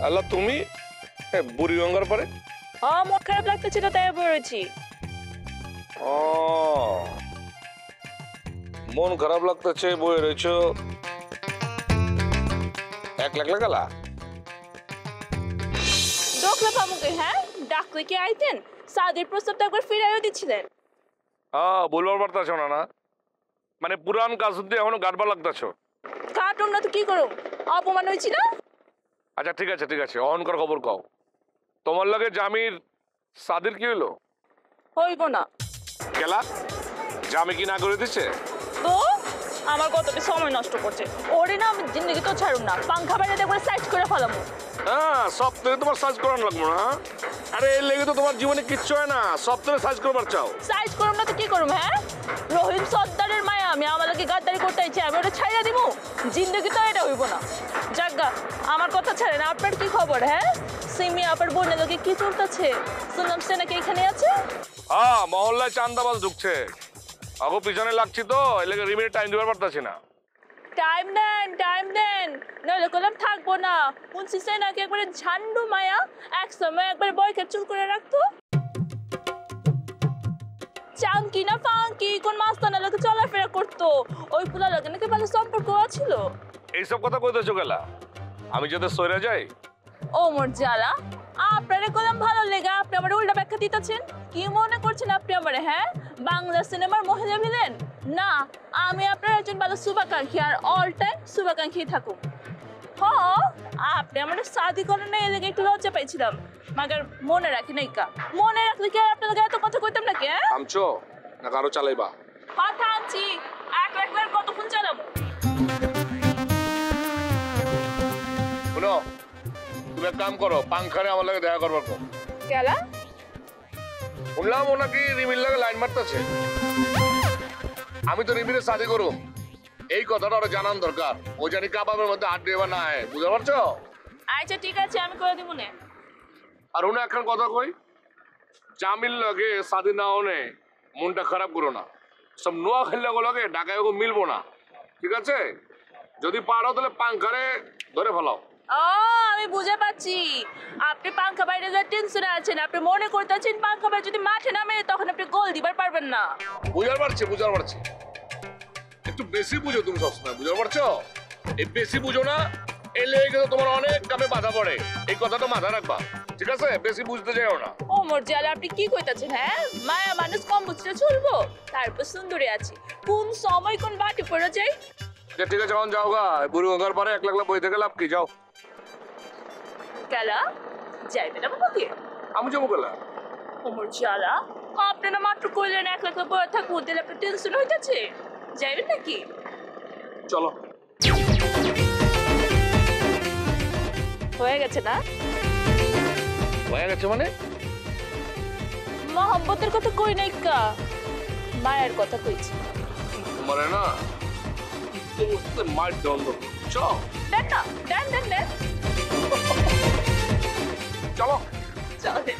আল্লাহ তুমি বুড়ি গঙ্গার পরে মন খারাপ লাগতেছিল তাই বেরোছি। ও মন খারাপ লাগতেছে বয়ে রয়েছ একলা গেলা দোকলা পামুকে হ্যাঁ ডাকলে কি আইতেন? সাদের প্রস্তাব তো একবার ফিরাইও দিচ্ছিলেন। হ্যাঁ বলবার পারতাছ না মানে পুরান কাজ দিয়ে এখনো গাড়বা লাগতাছ। কাটুন না তো কি করুম, অপমান হয়েছি না? আচ্ছা ঠিক আছে অহনকার খবর কও। তোমার লাগে জামির সাদির কি হইলো? হইব না গেলা জামি কি না করে দিচ্ছে? তো আমার কতটা সময় নষ্ট করছে। ওরে না আমি জিন্দগি তো ছাড়ুম না, পাংখা বাইরে একবার সাইজ করে ফেলামু। হ্যাঁ সপ্তাহে তোমার সার্চ করানো লাগবো না। আরে এর লেগে তো তোমার জীবনে কিচ্ছু হয় না, সপ্তাহে সার্চ করবার চাও। সাইজ করুম না তো কি করুম? হ্যাঁ রহিম সর্দারের মায়া আমি আমার লাগে গাদ্দারি করতে চাইছি, আমি ওটা ছাইড়া দিব? জিন্দগি তো এটা হইব না। যাজ্ঞা আমার কথা ছাড়েন, আপনার কি খবর? হ্যাঁ সিমি আপনার বোনের লোকে কি চলতেছে? শুনলাম সে নাকি এখানে আছে। হ্যাঁ মহল্লায় চান্দাবাজ ঢুকছে, আগো পিছনে লাগছি তো এর লেগে রিমিট টাইম দিবার পারতাছি না। টাইম দেন নইলে কলম থাকবো না। শুনছি সে নাকি একবারে ঝান্ডু মায়া, এক সময় একবার বয়কে চুল করে রাখতো। চাঙ্কি না ফাঙ্কি কোন মাস্তানা লোকে চলাফেরা করতো, ওই পুলা লোকে নাকি ভালো সম্পর্ক ছিল। এইসব কথা কইতেছো গেলা? আমি যাতে সইরা যাই? ও মোর জ্বালা, আপনারে কলম ভালো লেগে আপনি আমার উল্টা ব্যাখ্যা দিতেছেন। কি মনে করছেন আপনি আমারে? হ্যাঁ বাংলা সিনেমার মহিলা ভিলেন না, আমি আপনার একজন ভালো শুভাকাঙ্ক্ষী, আর অল টাইম শুভাকাঙ্ক্ষী থাকুক। হ্যাঁ আপনি আমার শাদি করেন না, এ লেগে একটু লজ্জা পাইছিলাম, মাগার মনে রাখি নাই কা। মনে রাখলে কি আর আপনাদের এত কথা কইতাম নাকি? হ্যাঁ আমছো না কারো চালাইবা? কথা আনছি, একবার কতক্ষণ চালাবো? শুনো তুমি এক কাম করো, পাংখারে আমার লাগে দেখা করবার কো। গেলা শুনলাম ও নাকি রিমির লাগে লাইন মারতেছে। আমি তো রিমিরে শাদি করুম, এই কথাটা ওরা জানান দরকার। ও জানি কাবাবের মধ্যে হাত দিয়ে না হয়, বুঝতে পারছো? আচ্ছা ঠিক আছে আমি করে দিব না। আর উনি এখন কথা কই, জামিল লাগে শাদি না হনে মনটা খারাপ করো না। সব নোয়া খেললে লাগে ঢাকায় ওকে মিলবো না, ঠিক আছে? যদি পারো তাহলে পাংখারে ধরে ফেলাও। ও আমি বুঝে পাচ্ছি, আপনি পাংখা বাইরে যা টেনশনে আছেন। আপনি মনে করতেছেন পাংখা বাইরে যদি মাঠে নামে তখন আপনি গোল দিবার পারবেন না। বুঝার পারছি একটু বেশি বুঝো তুমি সবসময়, বুঝতে পারছো? এই বেশি বুঝো না, এই লেগে কিন্তু তোমার অনেক কামে বাধা পড়ে। এই কথাটা মাথায় রাখবা, ঠিক আছে? বেশি বুঝতে যাও না। ও মোর জালা আপনি কি কইতাছেন? হ্যাঁ মায়া মানুষ কম বুঝতে চলবো? তারপর সুন্দরী আছি, কোন সময় কোন বাটি পড়ে যাই। ঠিক আছে এখন যাও গা, বুড়ি গঙ্গার পরে একলা বই থেকে লাভ কি? যাও। গেলা যাইবে না বাবা দিয়ে? আমি যাবো গেলা। ও মোর জালা আপনি না মাত্র কইলেন এক লাখ বই থাকবো, দিলে আপনি টেনশন হইতাছে, যাইবেন নাকি? চলো। হয়ে গেছে না? হয়ে গেছে মানে? মোহাম্মতের কথা কই নাই কা, মায়ের কথা কইছি। মানে না মার দণ্ড। চল দেন না, দেন চলো। চল দেন।